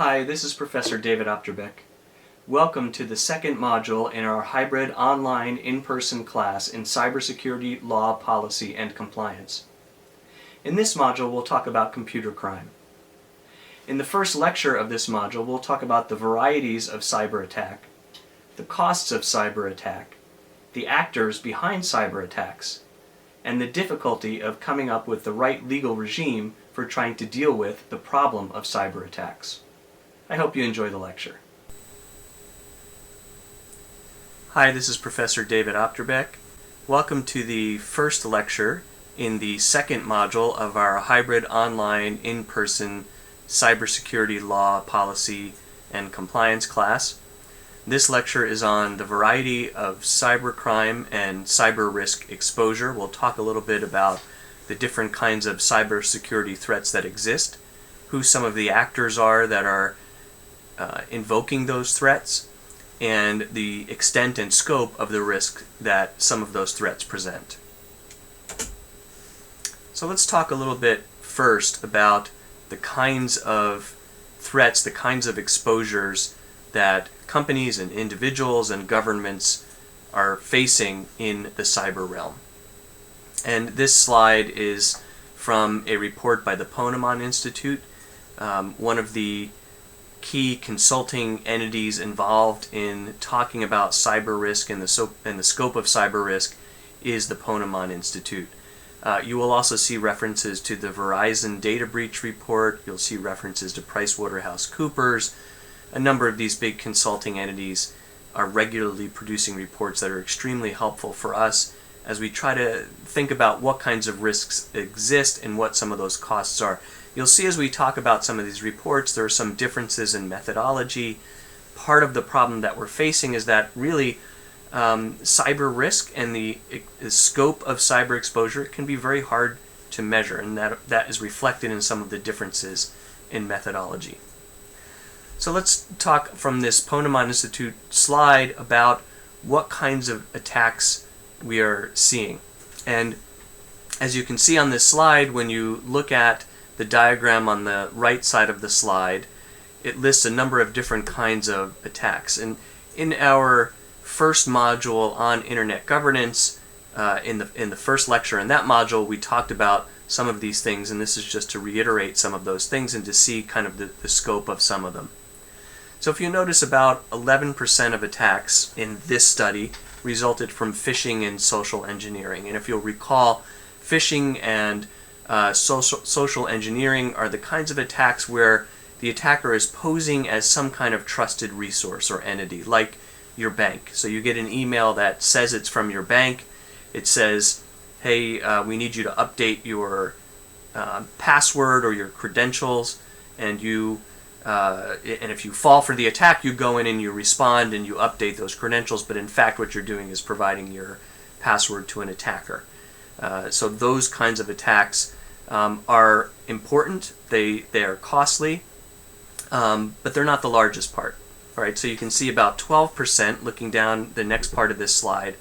Hi, this is Professor David Opterbeck. Welcome to the second module in our hybrid online in-person class in Cybersecurity, Law, Policy, and Compliance. In this module, we'll talk about computer crime. In the first lecture of this module, we'll talk about the varieties of cyber attack, the costs of cyber attack, the actors behind cyber attacks, and the difficulty of coming up with the right legal regime for trying to deal with the problem of cyber attacks. I hope you enjoy the lecture. Hi, this is Professor David Opterbeck. Welcome to the first lecture in the second module of our hybrid online in-person cybersecurity law, policy, and compliance class. This lecture is on the variety of cybercrime and cyber risk exposure. We'll talk a little bit about the different kinds of cybersecurity threats that exist, who some of the actors are that are invoking those threats, and the extent and scope of the risk that some of those threats present. So let's talk a little bit first about the kinds of threats, the kinds of exposures that companies and individuals and governments are facing in the cyber realm. And this slide is from a report by the Ponemon Institute, one of the key consulting entities involved in talking about cyber risk and the scope of cyber risk is the Ponemon Institute. You will also see references to the Verizon data breach report. You'll see references to PricewaterhouseCoopers. A number of these big consulting entities are regularly producing reports that are extremely helpful for us as we try to think about what kinds of risks exist and what some of those costs are. You'll see as we talk about some of these reports, there are some differences in methodology. Part of the problem that we're facing is that really cyber risk and the scope of cyber exposure can be very hard to measure, and that is reflected in some of the differences in methodology. So let's talk from this Ponemon Institute slide about what kinds of attacks we are seeing. And as you can see on this slide, when you look at the diagram on the right side of the slide, it lists a number of different kinds of attacks. And in our first module on internet governance, in the first lecture in that module, we talked about some of these things, and this is just to reiterate some of those things and to see kind of the scope of some of them. So if you notice, about 11% of attacks in this study resulted from phishing and social engineering. And if you'll recall, phishing and social engineering are the kinds of attacks where the attacker is posing as some kind of trusted resource or entity, like your bank. So you get an email that says it's from your bank. It says, hey, we need you to update your password or your credentials, and if you fall for the attack, you go in and you respond and you update those credentials, but in fact what you're doing is providing your password to an attacker. So those kinds of attacks are important. They are costly, but they're not the largest part. All right, so you can see about 12%, looking down the next part of this slide,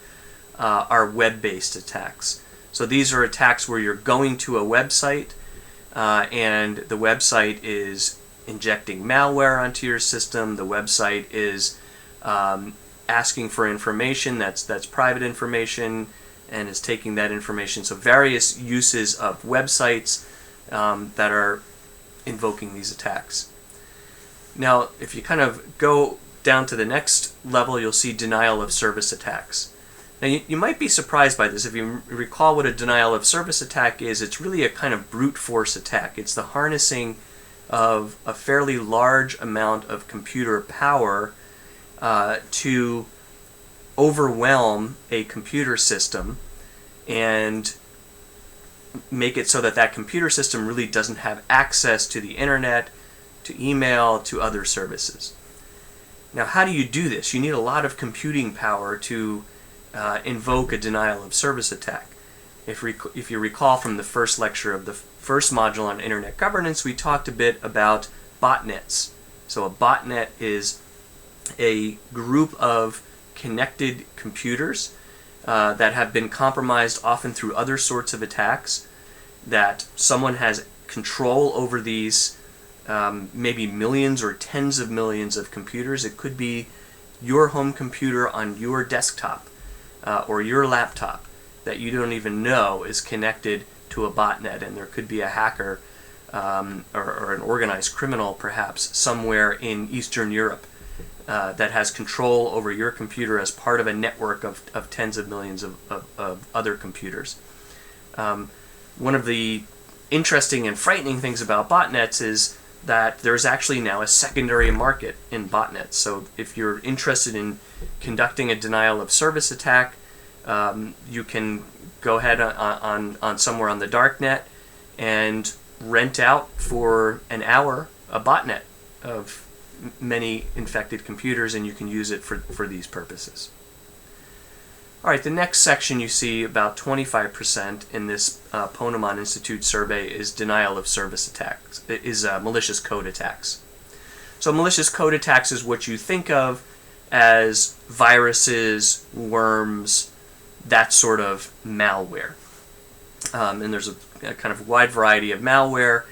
are web-based attacks. So these are attacks where you're going to a website and the website is injecting malware onto your system. The website is asking for information that's private information and is taking that information. So various uses of websites that are invoking these attacks. Now, if you kind of go down to the next level, you'll see denial of service attacks. Now, you might be surprised by this. If you recall what a denial of service attack is, it's really a kind of brute force attack. It's the harnessing of a fairly large amount of computer power to overwhelm a computer system and make it so that that computer system really doesn't have access to the internet, to email, to other services. Now, how do you do this? You need a lot of computing power to invoke a denial of service attack. If you recall from the first lecture of the first module on internet governance, we talked a bit about botnets. So a botnet is a group of connected computers that have been compromised often through other sorts of attacks, that someone has control over these maybe millions or tens of millions of computers. It could be your home computer on your desktop or your laptop that you don't even know is connected to a botnet, and there could be a hacker or an organized criminal perhaps somewhere in Eastern Europe that has control over your computer as part of a network of tens of millions of other computers. One of the interesting and frightening things about botnets is that there's actually now a secondary market in botnets. So if you're interested in conducting a denial of service attack, you can go ahead on somewhere on the darknet and rent out for an hour a botnet of many infected computers, and you can use it for these purposes. All right, the next section you see, about 25% in this Ponemon Institute survey, is denial of service attacks, is malicious code attacks. So malicious code attacks is what you think of as viruses, worms, that sort of malware. And there's a kind of wide variety of malware.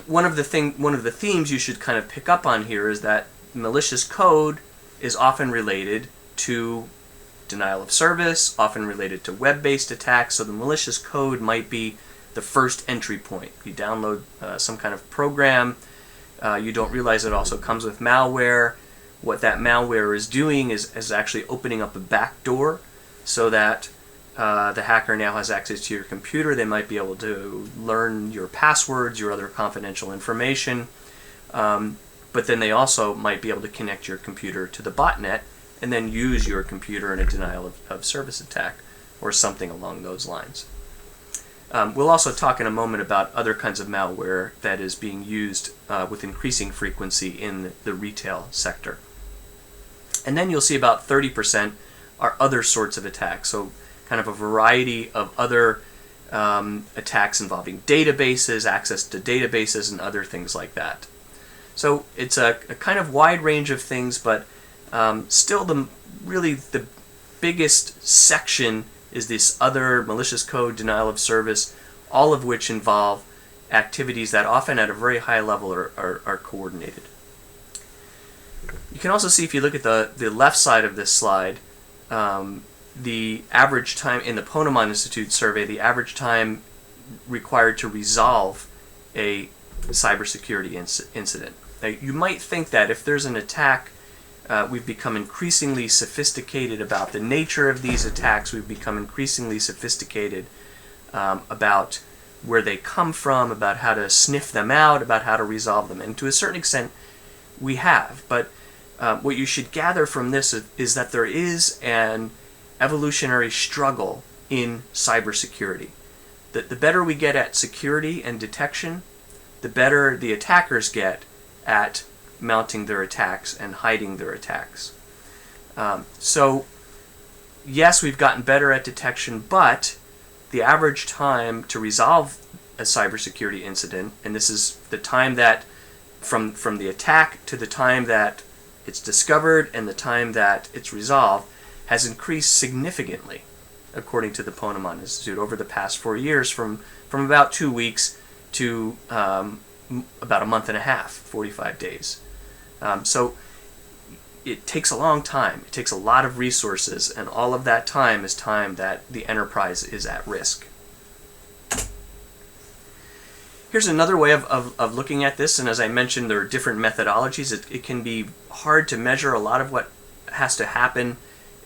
One of the themes you should kind of pick up on here is that malicious code is often related to denial of service, often related to web-based attacks. So the malicious code might be the first entry point. You download some kind of program, you don't realize it also comes with malware. What that malware is doing is actually opening up a back door so that the hacker now has access to your computer. They might be able to learn your passwords, your other confidential information, but then they also might be able to connect your computer to the botnet and then use your computer in a denial of service attack or something along those lines. We'll also talk in a moment about other kinds of malware that is being used with increasing frequency in the retail sector. And then you'll see about 30% are other sorts of attacks, so kind of a variety of other attacks involving databases, access to databases, and other things like that. So it's a kind of wide range of things, but still really the biggest section is this other malicious code, denial of service, all of which involve activities that often at a very high level are coordinated. You can also see, if you look at the left side of this slide, the average time in the Ponemon Institute survey, the average time required to resolve a cybersecurity incident. Now, you might think that if there's an attack, we've become increasingly sophisticated about the nature of these attacks. We've become increasingly sophisticated about where they come from, about how to sniff them out, about how to resolve them. And to a certain extent, we have. But what you should gather from this is that there is an evolutionary struggle in cybersecurity. That the better we get at security and detection, the better the attackers get at mounting their attacks and hiding their attacks. So yes, we've gotten better at detection, but the average time to resolve a cybersecurity incident, and this is the time that from the attack to the time that it's discovered and the time that it's resolved, has increased significantly, according to the Ponemon Institute, over the past 4 years, from about 2 weeks to about a month and a half, 45 days. So it takes a long time. It takes a lot of resources, and all of that time is time that the enterprise is at risk. Here's another way of looking at this, and as I mentioned, there are different methodologies. It can be hard to measure. A lot of what has to happen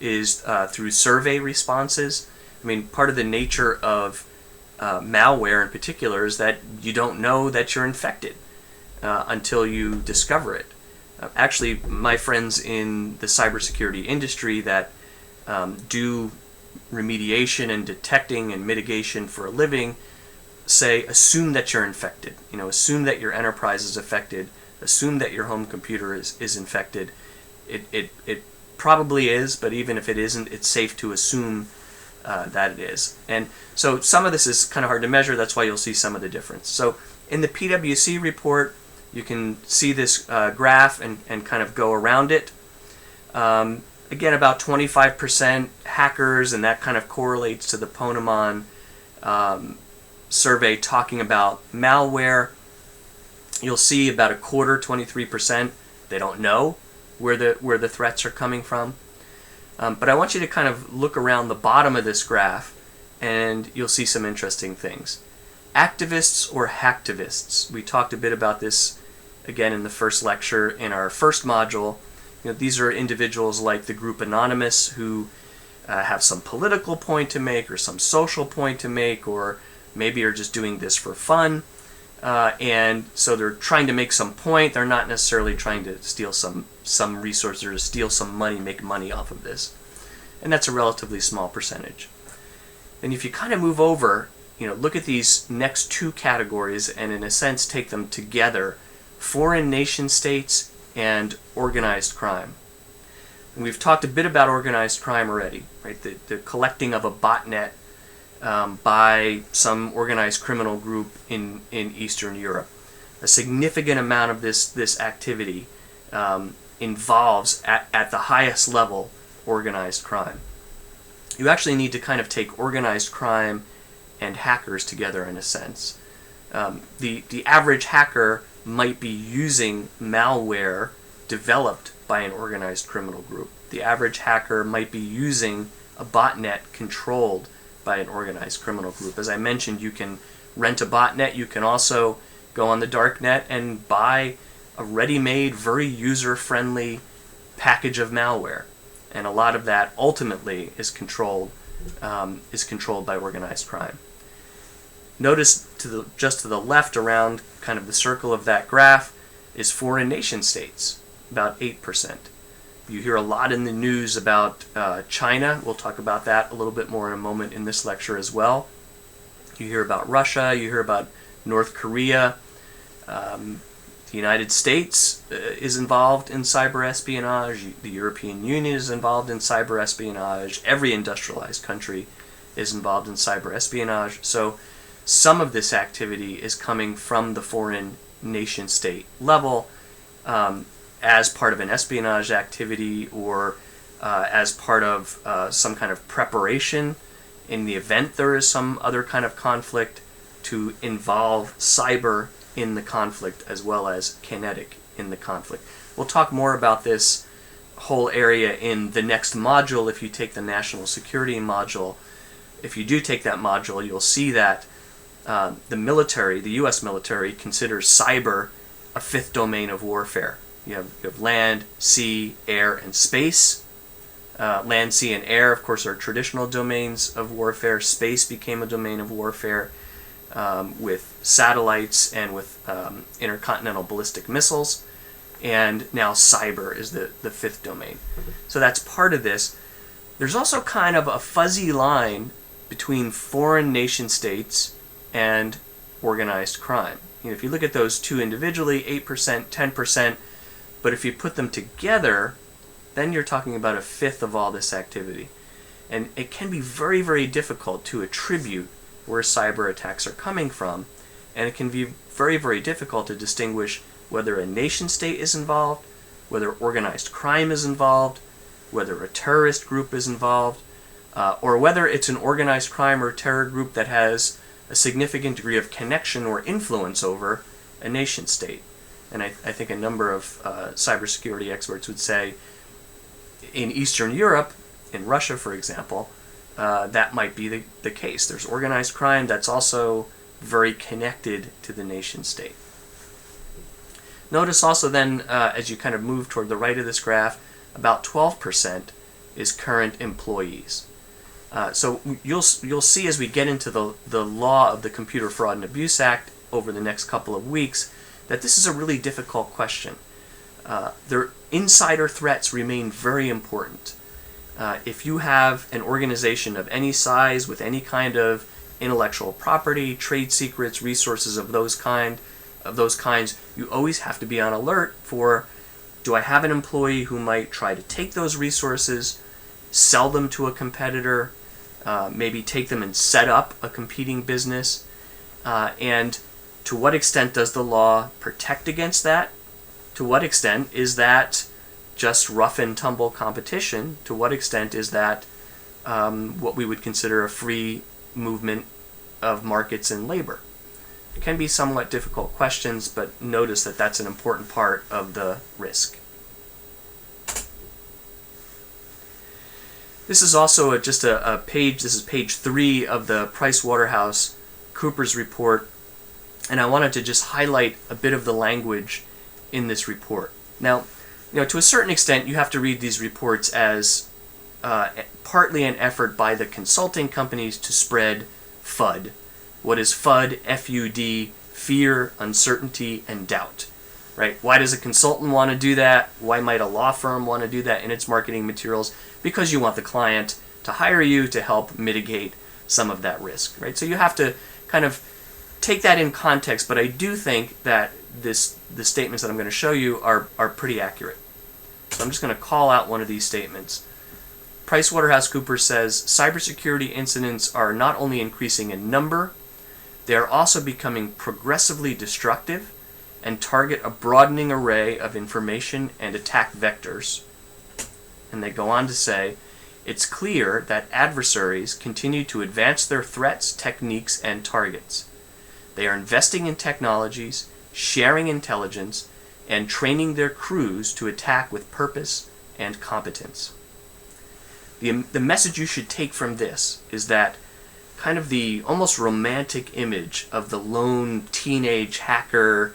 is through survey responses. I mean, part of the nature of malware in particular is that you don't know that you're infected until you discover it. Actually, my friends in the cybersecurity industry that do remediation and detecting and mitigation for a living say, assume that you're infected. Assume that your enterprise is affected. Assume that your home computer is infected. It probably is, but even if it isn't, it's safe to assume that it is. And so some of this is kind of hard to measure. That's why you'll see some of the difference. So in the PwC report, you can see this graph and kind of go around it. Again, about 25% hackers, and that kind of correlates to the Ponemon survey talking about malware. You'll see about a quarter, 23%, they don't know where the threats are coming from. But I want you to kind of look around the bottom of this graph, and you'll see some interesting things. Activists or hacktivists. We talked a bit about this again in the first lecture in our first module. These are individuals like the group Anonymous who have some political point to make or some social point to make, or maybe are just doing this for fun. And so they're trying to make some point. They're not necessarily trying to steal some resources or to steal some money, make money off of this. And that's a relatively small percentage. And if you kind of move over, look at these next two categories and in a sense take them together: foreign nation states and organized crime. And we've talked a bit about organized crime already, right? The collecting of a botnet by some organized criminal group in Eastern Europe. A significant amount of this activity involves, at the highest level, organized crime. You actually need to kind of take organized crime and hackers together in a sense. The average hacker might be using malware developed by an organized criminal group. The average hacker might be using a botnet controlled by an organized criminal group. As I mentioned, you can rent a botnet. You can also go on the darknet and buy a ready-made, very user-friendly package of malware. And a lot of that ultimately is controlled by organized crime. Notice just to the left around kind of the circle of that graph is foreign nation states, about 8%. You hear a lot in the news about China. We'll talk about that a little bit more in a moment in this lecture as well. You hear about Russia. You hear about North Korea. The United States is involved in cyber espionage. The European Union is involved in cyber espionage. Every industrialized country is involved in cyber espionage. So some of this activity is coming from the foreign nation state level as part of an espionage activity or as part of some kind of preparation in the event there is some other kind of conflict to involve cyber in the conflict as well as kinetic in the conflict. We'll talk more about this whole area in the next module if you take the national security module. If you do take that module, you'll see that the military, the U.S. military, considers cyber a fifth domain of warfare. You have land, sea, air, and space. Land, sea, and air, of course, are traditional domains of warfare. Space became a domain of warfare with satellites and with intercontinental ballistic missiles. And now cyber is the fifth domain. So that's part of this. There's also kind of a fuzzy line between foreign nation states and organized crime. If you look at those two individually, 8%, 10%, but if you put them together, then you're talking about a fifth of all this activity. And it can be very, very difficult to attribute where cyber attacks are coming from, and it can be very, very difficult to distinguish whether a nation state is involved, whether organized crime is involved, whether a terrorist group is involved, or whether it's an organized crime or terror group that has a significant degree of connection or influence over a nation state. And I think a number of cybersecurity experts would say in Eastern Europe, in Russia for example, that might be the case. There's organized crime that's also very connected to the nation state. Notice also then, as you kind of move toward the right of this graph, about 12% is current employees. So you'll see as we get into the law of the Computer Fraud and Abuse Act over the next couple of weeks that this is a really difficult question. Their insider threats remain very important. If you have an organization of any size with any kind of intellectual property, trade secrets, resources of those kinds, you always have to be on alert for, do I have an employee who might try to take those resources, sell them to a competitor, maybe take them and set up a competing business, and to what extent does the law protect against that? To what extent is that just rough and tumble competition? To what extent is that what we would consider a free movement of markets and labor? can be somewhat difficult questions, but notice that that's an important part of the risk. This is also just a page, this is page 3 of the Waterhouse report, and I wanted to just highlight a bit of the language in this report. Now, to a certain extent, you have to read these reports as partly an effort by the consulting companies to spread FUD. What is FUD? F-U-D, fear, uncertainty, and doubt. Right? Why does a consultant want to do that? Why might a law firm want to do that in its marketing materials? Because you want the client to hire you to help mitigate some of that risk. Right? So you have to kind of take that in context, but I do think that the statements that I'm going to show you are pretty accurate. So I'm just going to call out one of these statements. PricewaterhouseCoopers says cybersecurity incidents are not only increasing in number, they are also becoming progressively destructive and target a broadening array of information and attack vectors. And they go on to say, it's clear that adversaries continue to advance their threats, techniques, and targets. They are investing in technologies, sharing intelligence, and training their crews to attack with purpose and competence. The message you should take from this is that kind of the almost romantic image of the lone teenage hacker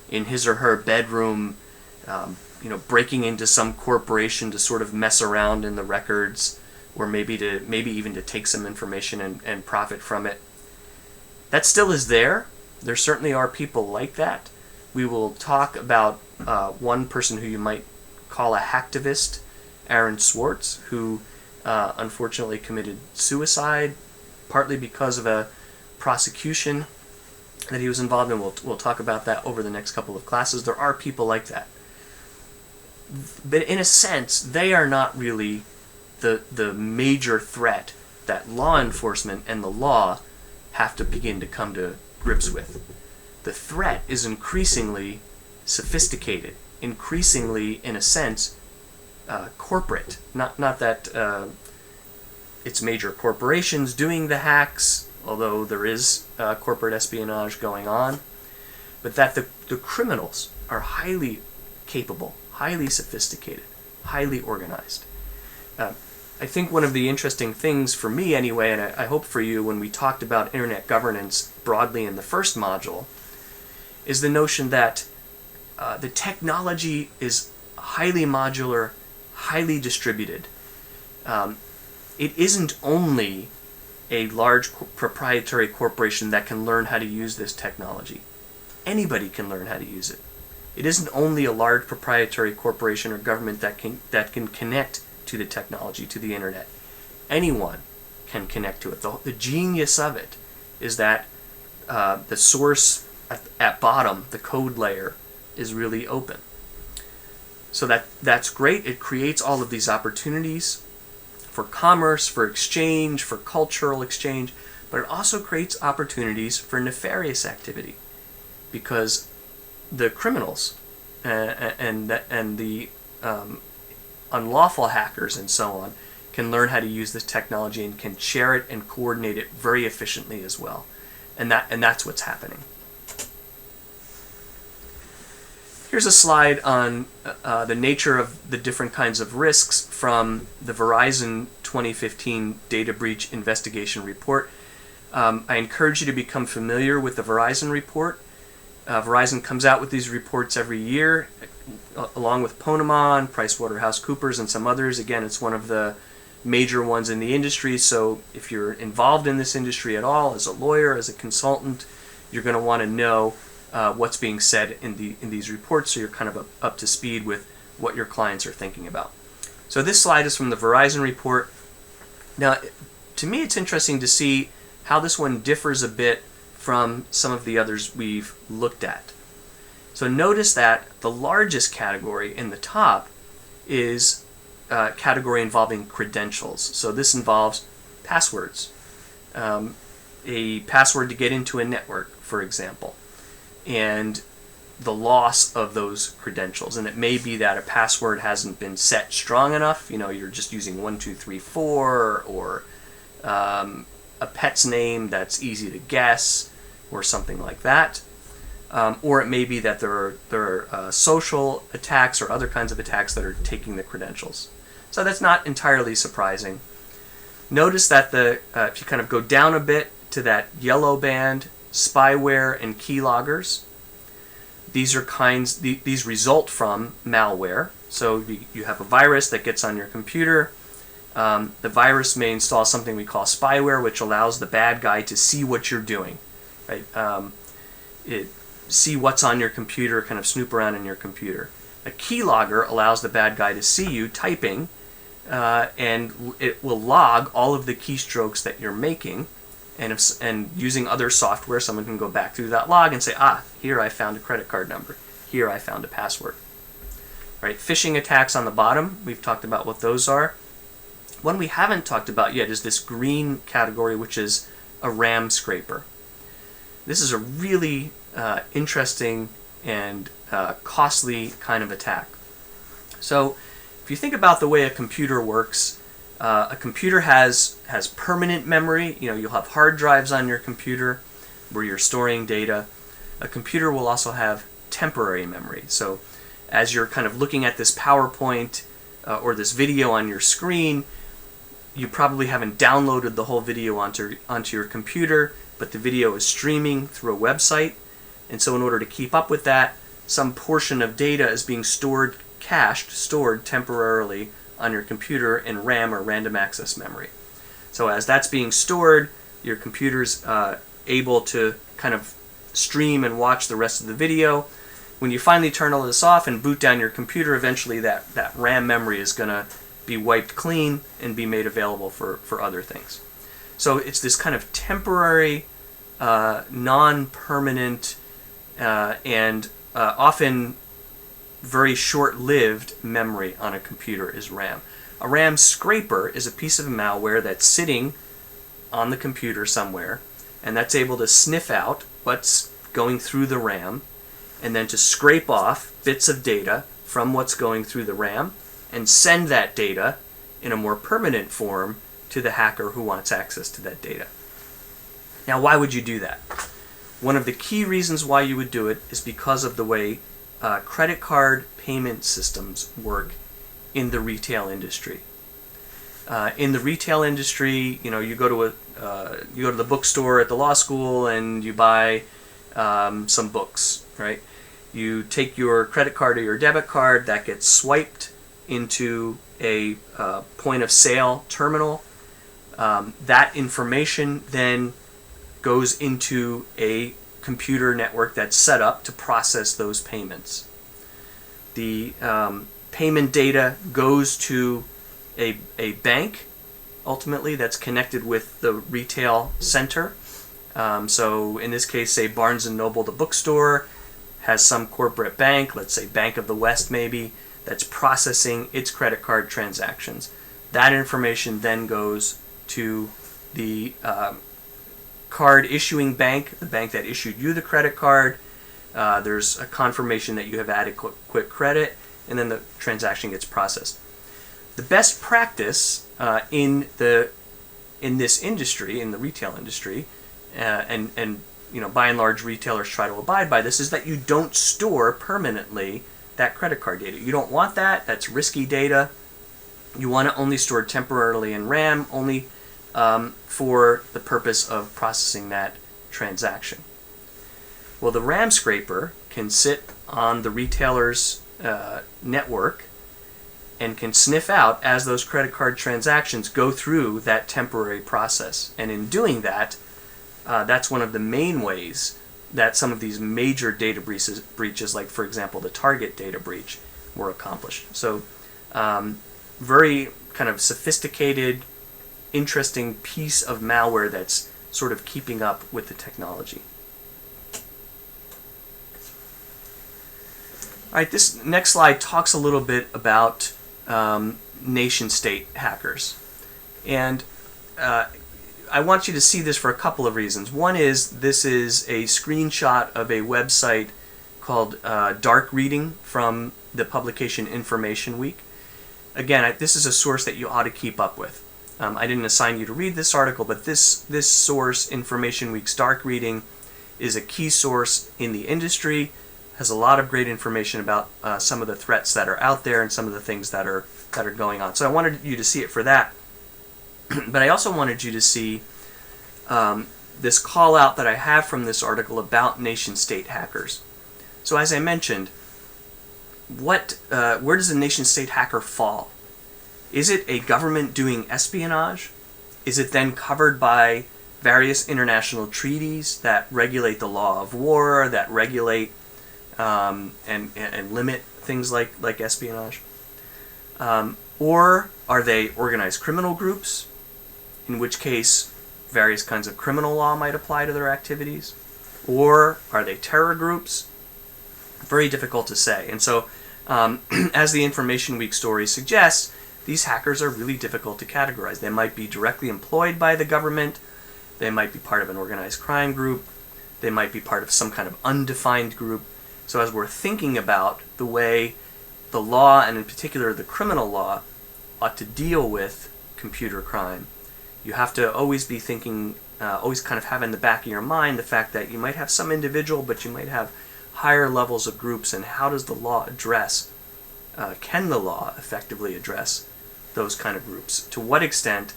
in his or her bedroom, breaking into some corporation to sort of mess around in the records, or maybe even to take some information and profit from it. That still is there. There certainly are people like that. We will talk about one person who you might call a hacktivist, Aaron Swartz, who unfortunately committed suicide, partly because of a prosecution that he was involved in. We'll talk about that over the next couple of classes. There are people like that. But in a sense, they are not really the major threat that law enforcement and the law have to begin to come to grips with. The threat is increasingly sophisticated, increasingly, in a sense, corporate. Not that it's major corporations doing the hacks, although there is corporate espionage going on, but that the criminals are highly capable, highly sophisticated, highly organized. I think one of the interesting things for me anyway, and I hope for you when we talked about internet governance broadly in the first module, is the notion that the technology is highly modular, highly distributed. It isn't only a large proprietary corporation that can learn how to use this technology. Anybody can learn how to use it. It isn't only a large proprietary corporation or government that can connect to the technology, to the internet. Anyone can connect to it. The genius of it is that the source at bottom, the code layer, is really open. So that's great. It creates all of these opportunities for commerce, for exchange, for cultural exchange, but it also creates opportunities for nefarious activity, because the criminals and the unlawful hackers and so on can learn how to use this technology and can share it and coordinate it very efficiently as well, and that's what's happening. Here's a slide on the nature of the different kinds of risks from the Verizon 2015 Data Breach Investigation Report. I encourage you to become familiar with the Verizon Report. Verizon comes out with these reports every year, along with Ponemon, PricewaterhouseCoopers, and some others. Again, it's one of the major ones in the industry, so if you're involved in this industry at all, as a lawyer, as a consultant, you're going to want to know what's being said in these reports, so you're kind of up to speed with what your clients are thinking about. So this slide is from the Verizon Report. Now, to me, it's interesting to see how this one differs a bit from some of the others we've looked at. So notice that the largest category in the top is a category involving credentials. So this involves passwords, a password to get into a network, for example, and the loss of those credentials. And it may be that a password hasn't been set strong enough. You're just using 1234, or a pet's name that's easy to guess. or something like that. Or it may be that there are social attacks or other kinds of attacks that are taking the credentials. So that's not entirely surprising. Notice that if you kind of go down a bit to that yellow band, spyware and keyloggers, these result from malware. So you have a virus that gets on your computer. The virus may install something we call spyware, which allows the bad guy to see what you're doing, right? See what's on your computer, kind of snoop around in your computer. A keylogger allows the bad guy to see you typing, and it will log all of the keystrokes that you're making. And using other software, someone can go back through that log and say, here I found a credit card number. Here I found a password. Right? Phishing attacks on the bottom, we've talked about what those are. One we haven't talked about yet is this green category, which is a RAM scraper. This is a really interesting and costly kind of attack. So if you think about the way a computer works, a computer has permanent memory. You'll have hard drives on your computer where you're storing data. A computer will also have temporary memory. So as you're kind of looking at this PowerPoint or this video on your screen, you probably haven't downloaded the whole video onto your computer, but the video is streaming through a website. And so in order to keep up with that, some portion of data is being stored temporarily on your computer in RAM, or random access memory. So as that's being stored, your computer's able to kind of stream and watch the rest of the video. When you finally turn all this off and boot down your computer, eventually that RAM memory is going to be wiped clean and be made available for other things. So it's this kind of temporary, non-permanent, and often very short-lived memory on a computer is RAM. A RAM scraper is a piece of malware that's sitting on the computer somewhere, and that's able to sniff out what's going through the RAM, and then to scrape off bits of data from what's going through the RAM, and send that data in a more permanent form to the hacker who wants access to that data. Now, why would you do that? One of the key reasons why you would do it is because of the way credit card payment systems work in the retail industry. In the retail industry, you go to the bookstore at the law school and you buy some books, right? You take your credit card or your debit card, that gets swiped into a point of sale terminal. That information then goes into a computer network that's set up to process those payments. The payment data goes to a bank, ultimately, that's connected with the retail center. So in this case, say Barnes & Noble, the bookstore, has some corporate bank, let's say Bank of the West maybe, that's processing its credit card transactions. That information then goes to the card issuing bank, the bank that issued you the credit card. There's a confirmation that you have adequate credit, and then the transaction gets processed. The best practice in this industry, in the retail industry, and by and large retailers try to abide by this, is that you don't store permanently that credit card data. You don't want that. That's risky data. You want to only store temporarily in RAM, only for the purpose of processing that transaction. Well, the RAM scraper can sit on the retailer's network and can sniff out as those credit card transactions go through that temporary process. And in doing that, that's one of the main ways that some of these major data breaches, like for example the Target data breach, were accomplished. So very kind of sophisticated, interesting piece of malware that's sort of keeping up with the technology. All right, this next slide talks a little bit about NationState hackers. And I want you to see this for a couple of reasons. One is this is a screenshot of a website called Dark Reading from the publication Information Week. Again, this is a source that you ought to keep up with. I didn't assign you to read this article, but this source, Information Week's Dark Reading, is a key source in the industry, has a lot of great information about some of the threats that are out there and some of the things that are going on. So I wanted you to see it for that. But I also wanted you to see this call out that I have from this article about nation-state hackers. So as I mentioned, where does a nation-state hacker fall? Is it a government doing espionage? Is it then covered by various international treaties that regulate the law of war, that regulate and limit things like espionage? Or are they organized criminal groups, in which case various kinds of criminal law might apply to their activities? Or are they terror groups? Very difficult to say. And so, as the Information Week story suggests, these hackers are really difficult to categorize. They might be directly employed by the government. They might be part of an organized crime group. They might be part of some kind of undefined group. So as we're thinking about the way the law, and in particular the criminal law, ought to deal with computer crime, you have to always be thinking, always kind of have in the back of your mind the fact that you might have some individual, but you might have higher levels of groups, and how does the law address, can the law effectively address those kind of groups? To what extent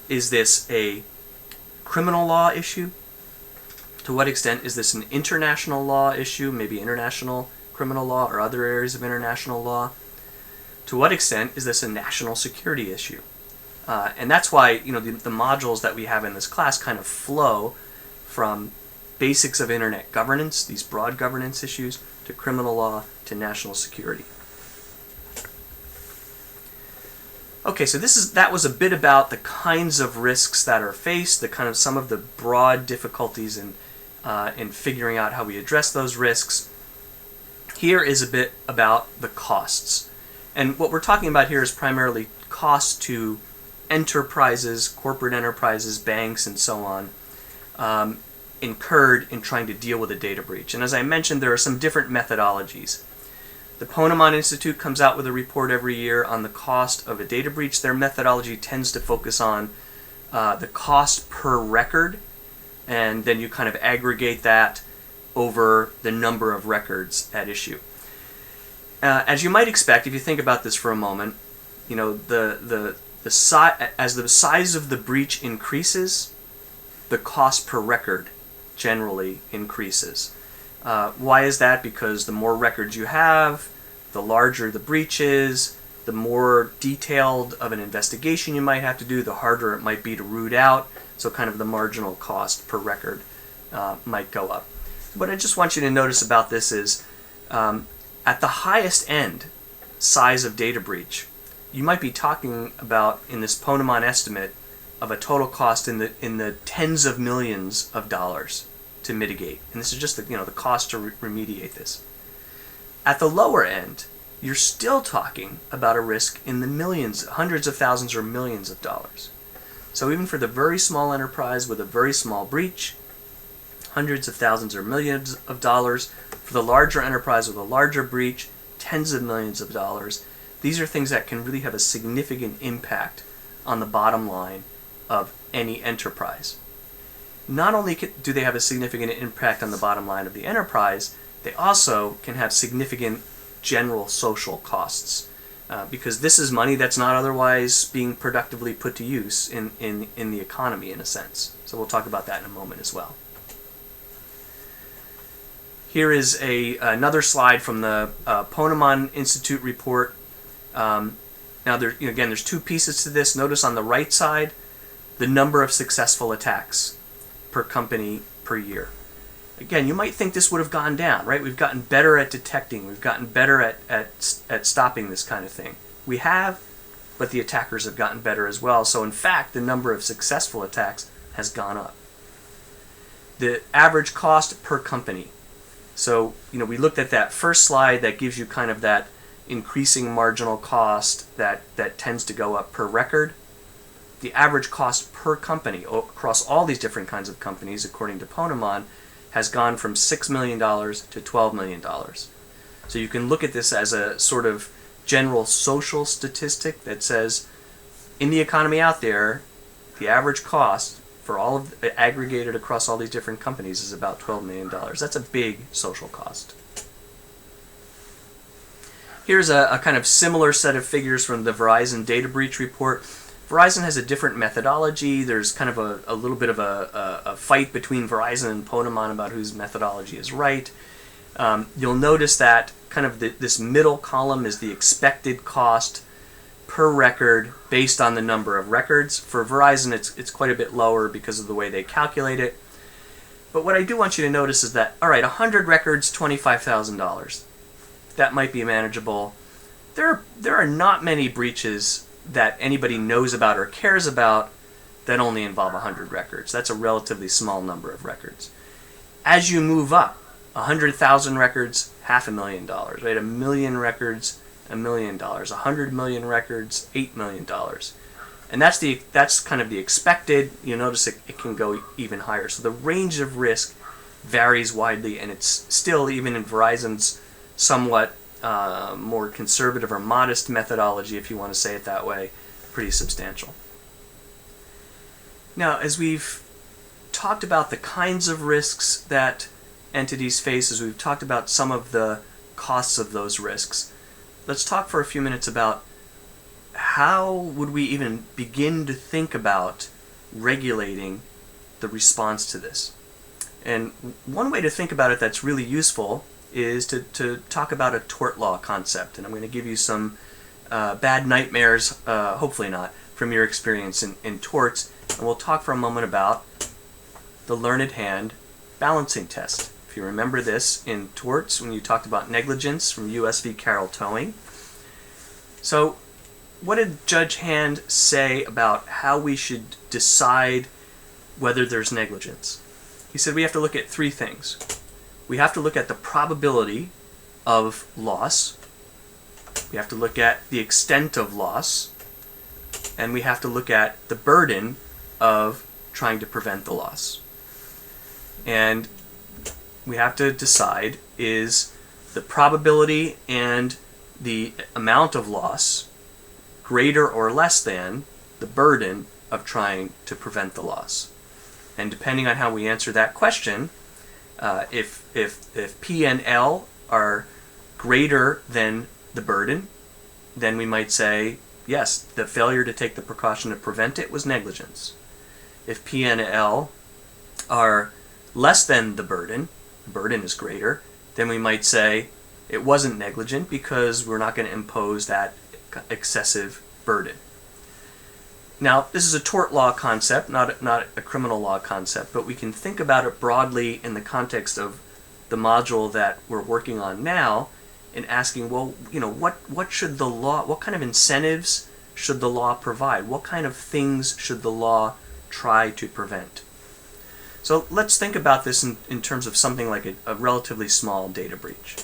is this a criminal law issue? To what extent is this an international law issue, maybe international criminal law or other areas of international law? To what extent is this a national security issue? And that's why the modules that we have in this class kind of flow from basics of internet governance, these broad governance issues, to criminal law, to national security. Okay, so that was a bit about the kinds of risks that are faced, the kind of some of the broad difficulties in figuring out how we address those risks. Here is a bit about the costs. And what we're talking about here is primarily costs to enterprises, corporate enterprises, banks, and so on, incurred in trying to deal with a data breach. And as I mentioned, there are some different methodologies. The Ponemon Institute comes out with a report every year on the cost of a data breach. Their methodology tends to focus on the cost per record, and then you kind of aggregate that over the number of records at issue. As you might expect, if you think about this for a moment, as the size of the breach increases, the cost per record generally increases. Why is that? Because the more records you have, the larger the breach is, the more detailed of an investigation you might have to do, the harder it might be to root out, so kind of the marginal cost per record might go up. What I just want you to notice about this is, at the highest end size of data breach, you might be talking about, in this Ponemon estimate, of a total cost in the tens of millions of dollars to mitigate. And this is just the cost to remediate this. At the lower end, you're still talking about a risk in the millions, hundreds of thousands or millions of dollars. So even for the very small enterprise with a very small breach, hundreds of thousands or millions of dollars. For the larger enterprise with a larger breach, tens of millions of dollars. These are things that can really have a significant impact on the bottom line of any enterprise. Not only do they have a significant impact on the bottom line of the enterprise, they also can have significant general social costs, because this is money that's not otherwise being productively put to use in the economy, in a sense. So we'll talk about that in a moment as well. Here is another slide from the Ponemon Institute report. Now, there's two pieces to this. Notice on the right side, the number of successful attacks per company per year. Again, you might think this would have gone down, right? We've gotten better at detecting. We've gotten better at stopping this kind of thing. We have, but the attackers have gotten better as well. So in fact, the number of successful attacks has gone up. The average cost per company. So, we looked at that first slide that gives you kind of that increasing marginal cost that tends to go up per record. The average cost per company across all these different kinds of companies, according to Ponemon, has gone from $6 million to $12 million. So you can look at this as a sort of general social statistic that says, in the economy out there, the average cost for all of aggregated across all these different companies is about $12 million. That's a big social cost. Here's a kind of similar set of figures from the Verizon data breach report. Verizon has a different methodology. There's kind of a little bit of a fight between Verizon and Ponemon about whose methodology is right. You'll notice that kind of this middle column is the expected cost per record based on the number of records. For Verizon, it's quite a bit lower because of the way they calculate it. But what I do want you to notice is that, all right, 100 records, $25,000. That might be manageable. There are not many breaches that anybody knows about or cares about that only involve 100 records. That's a relatively small number of records. As you move up, 100,000 records, $500,000, right? 1 million records, $1 million. 100 million records, $8 million. And that's kind of the expected. You notice it can go even higher. So the range of risk varies widely, and it's still, even in Verizon's somewhat more conservative or modest methodology, if you want to say it that way, pretty substantial. Now, as we've talked about the kinds of risks that entities face, as we've talked about some of the costs of those risks, let's talk for a few minutes about how would we even begin to think about regulating the response to this. And one way to think about it that's really useful is to talk about a tort law concept. And I'm going to give you some bad nightmares, hopefully not, from your experience in torts. And we'll talk for a moment about the learned hand balancing test. If you remember this in torts, when you talked about negligence from U.S. v. Carroll Towing. So what did Judge Hand say about how we should decide whether there's negligence? He said we have to look at three things. We have to look at the probability of loss. We have to look at the extent of loss. And we have to look at the burden of trying to prevent the loss. And we have to decide, is the probability and the amount of loss greater or less than the burden of trying to prevent the loss? And depending on how we answer that question, if P and L are greater than the burden, then we might say, yes, the failure to take the precaution to prevent it was negligence. If P and L are less than the burden is greater, then we might say it wasn't negligent because we're not going to impose that excessive burden. Now, this is a tort law concept, not a criminal law concept, but we can think about it broadly in the context of the module that we're working on now, in asking, well, what should the law, what kind of incentives should the law provide? What kind of things should the law try to prevent? So let's think about this in terms of something like a relatively small data breach.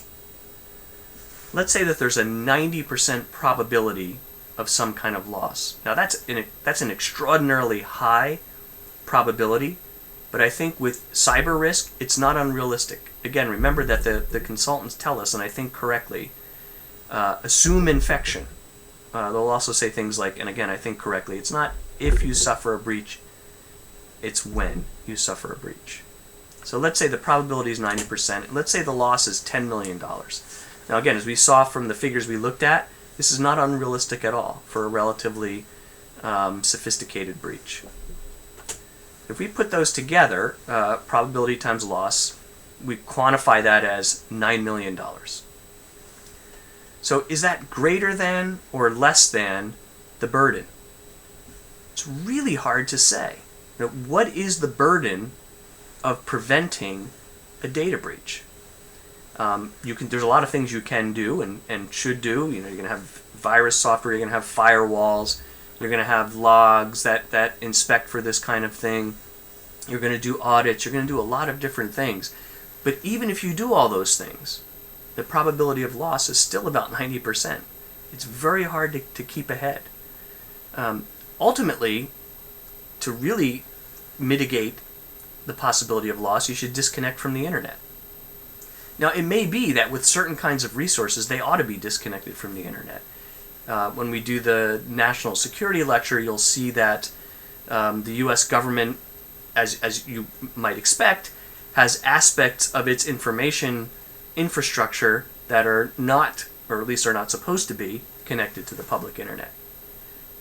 Let's say that there's a 90% probability of some kind of loss. Now that's an extraordinarily high probability, but I think with cyber risk, it's not unrealistic. Again, remember that the consultants tell us, and I think correctly, assume infection. They'll also say things like, and again, I think correctly, it's not if you suffer a breach, it's when you suffer a breach. So let's say the probability is 90%. Let's say the loss is $10 million. Now again, as we saw from the figures we looked at, this is not unrealistic at all for a relatively sophisticated breach. If we put those together, probability times loss, we quantify that as $9 million. So is that greater than or less than the burden? It's really hard to say. What is the burden of preventing a data breach? There's a lot of things you can do and should do. You're going to have virus software, you're going to have firewalls, you're going to have logs that inspect for this kind of thing. You're going to do audits, you're going to do a lot of different things. But even if you do all those things, the probability of loss is still about 90%. It's very hard to keep ahead. Ultimately, to really mitigate the possibility of loss, you should disconnect from the internet. Now, it may be that with certain kinds of resources, they ought to be disconnected from the internet. When we do the national security lecture, you'll see that the U.S. government as you might expect, has aspects of its information infrastructure that are not, or at least are not supposed to be, connected to the public internet.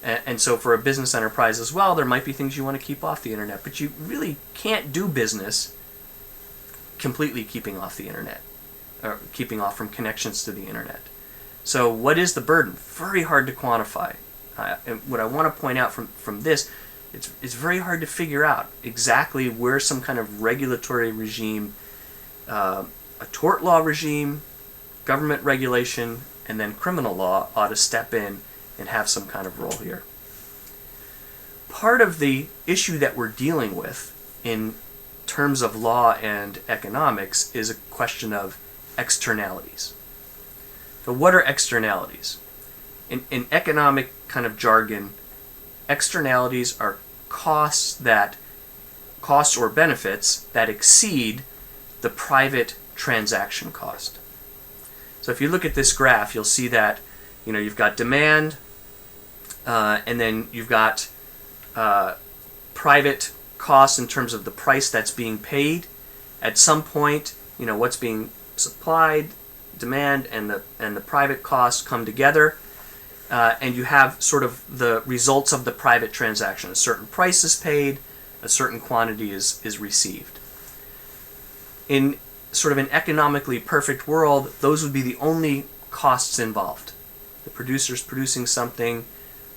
And so for a business enterprise as well, there might be things you want to keep off the internet, but you really can't do business completely keeping off the internet, or keeping off from connections to the internet. So what is the burden? Very hard to quantify. And what I want to point out from this, it's very hard to figure out exactly where some kind of regulatory regime, a tort law regime, government regulation, and then criminal law ought to step in and have some kind of role here. Part of the issue that we're dealing with in terms of law and economics is a question of externalities. So what are externalities? In economic kind of jargon, externalities are costs or benefits that exceed the private transaction cost. So if you look at this graph, you'll see that you've got demand, and then you've got private costs in terms of the price that's being paid. At some point, what's being supplied, demand, and the private costs come together, and you have sort of the results of the private transaction. A certain price is paid, a certain quantity is received. In sort of an economically perfect world, those would be the only costs involved. The producer's producing something,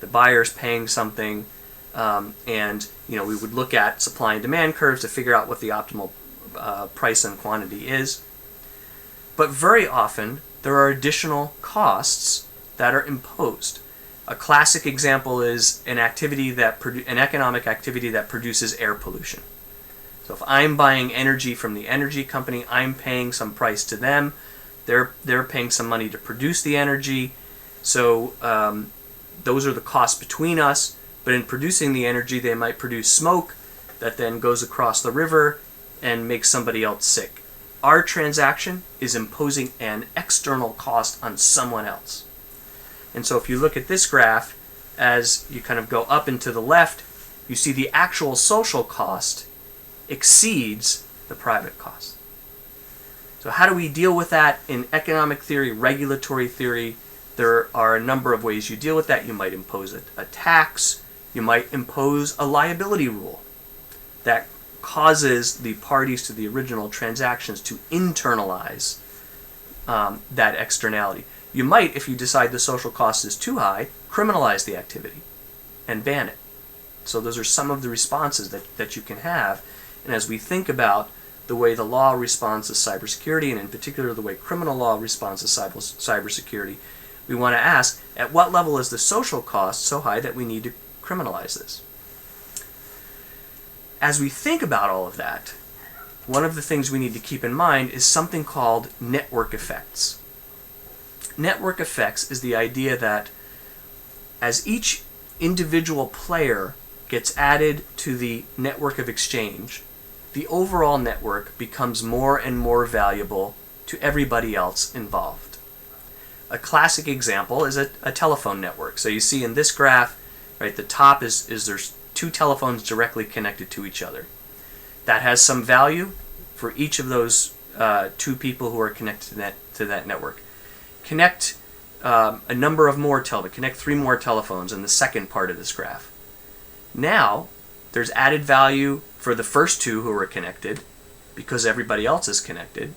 the buyer's paying something, and we would look at supply and demand curves to figure out what the optimal price and quantity is. But very often there are additional costs that are imposed. A classic example is an economic activity that produces air pollution. So if I'm buying energy from the energy company, I'm paying some price to them. They're paying some money to produce the energy. So those are the costs between us. But in producing the energy, they might produce smoke that then goes across the river and makes somebody else sick. Our transaction is imposing an external cost on someone else. And so if you look at this graph, as you kind of go up and to the left, you see the actual social cost exceeds the private cost. So how do we deal with that in economic theory, regulatory theory? There are a number of ways you deal with that. You might impose a tax. You might impose a liability rule that causes the parties to the original transactions to internalize that externality. You might, if you decide the social cost is too high, criminalize the activity and ban it. So those are some of the responses that you can have. And as we think about the way the law responds to cybersecurity, and in particular the way criminal law responds to cybersecurity, we want to ask, at what level is the social cost so high that we need to criminalize this? As we think about all of that, one of the things we need to keep in mind is something called network effects. Network effects is the idea that as each individual player gets added to the network of exchange, the overall network becomes more and more valuable to everybody else involved. A classic example is a telephone network. So you see in this graph, right, the top is there's two telephones directly connected to each other. That has some value for each of those two people who are connected to that network. Connect a number of more connect 3 more telephones in the second part of this graph. Now, there's added value for the first 2 who are connected because everybody else is connected,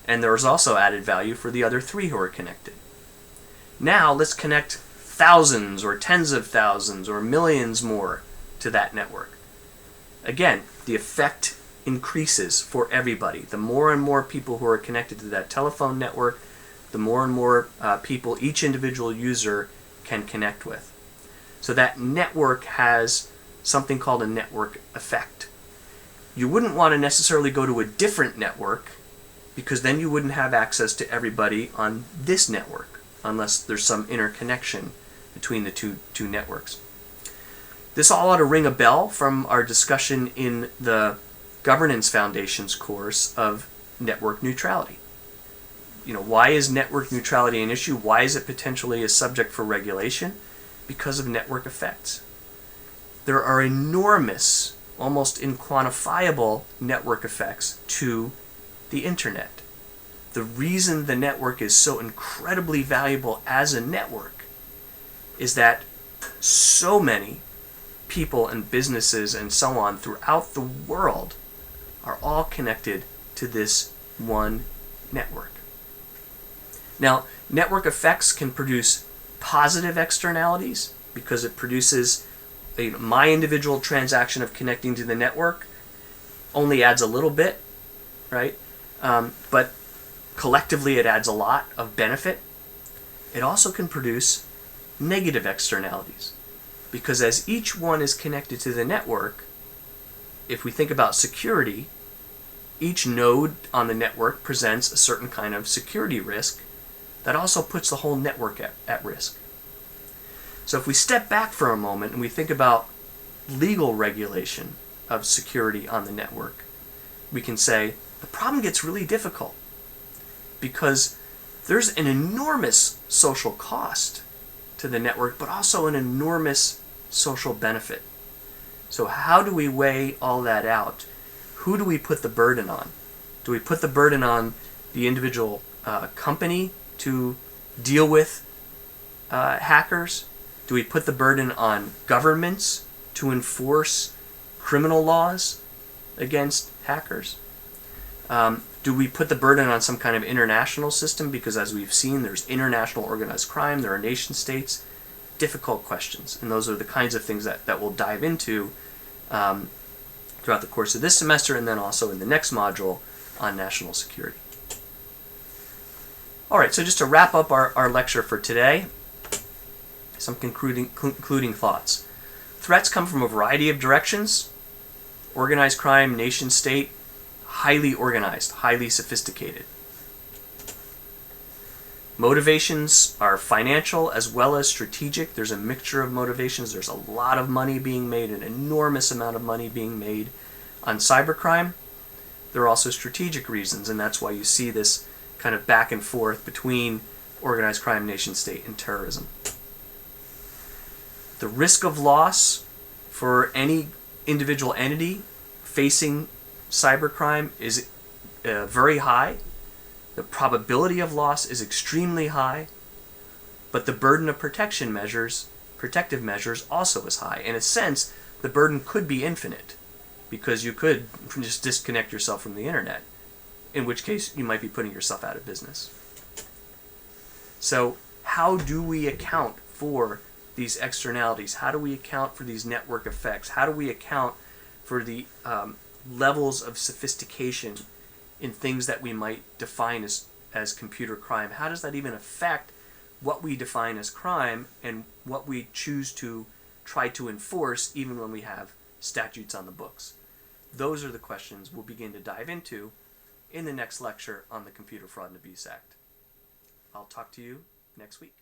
and there's also added value for the other 3 who are connected. Now, let's connect thousands or tens of thousands or millions more to that network. Again, the effect increases for everybody. The more and more people who are connected to that telephone network, the more and more people each individual user can connect with. So that network has something called a network effect. You wouldn't want to necessarily go to a different network because then you wouldn't have access to everybody on this network unless there's some interconnection between the two networks. This all ought to ring a bell from our discussion in the Governance Foundations course of network neutrality. Why is network neutrality an issue? Why is it potentially a subject for regulation? Because of network effects. There are enormous almost inquantifiable network effects to the internet. The reason the network is so incredibly valuable as a network is that so many people and businesses and so on throughout the world are all connected to this one network. Now, network effects can produce positive externalities because it produces my individual transaction of connecting to the network only adds a little bit, right? But collectively it adds a lot of benefit. It also can produce negative externalities because as each one is connected to the network, if we think about security, each node on the network presents a certain kind of security risk that also puts the whole network at risk. So if we step back for a moment and we think about legal regulation of security on the network, we can say the problem gets really difficult because there's an enormous social cost to the network, but also an enormous social benefit. So how do we weigh all that out? Who do we put the burden on? Do we put the burden on the individual company to deal with hackers? Do we put the burden on governments to enforce criminal laws against hackers? Do we put the burden on some kind of international system? Because as we've seen, there's international organized crime, there are nation states. Difficult questions. And those are the kinds of things that we'll dive into throughout the course of this semester and then also in the next module on national security. All right, so just to wrap up our lecture for today, some concluding thoughts. Threats come from a variety of directions. Organized crime, nation state, highly organized, highly sophisticated. Motivations are financial as well as strategic. There's a mixture of motivations. There's a lot of money being made, an enormous amount of money being made on cybercrime. There are also strategic reasons, and that's why you see this kind of back and forth between organized crime, nation state, and terrorism. The risk of loss for any individual entity facing cybercrime is very high. The probability of loss is extremely high, but the burden of protective measures also is high. In a sense, the burden could be infinite because you could just disconnect yourself from the internet, in which case you might be putting yourself out of business. So how do we account for these externalities? How do we account for these network effects? How do we account for the levels of sophistication in things that we might define as computer crime? How does that even affect what we define as crime and what we choose to try to enforce even when we have statutes on the books? Those are the questions we'll begin to dive into in the next lecture on the Computer Fraud and Abuse Act. I'll talk to you next week.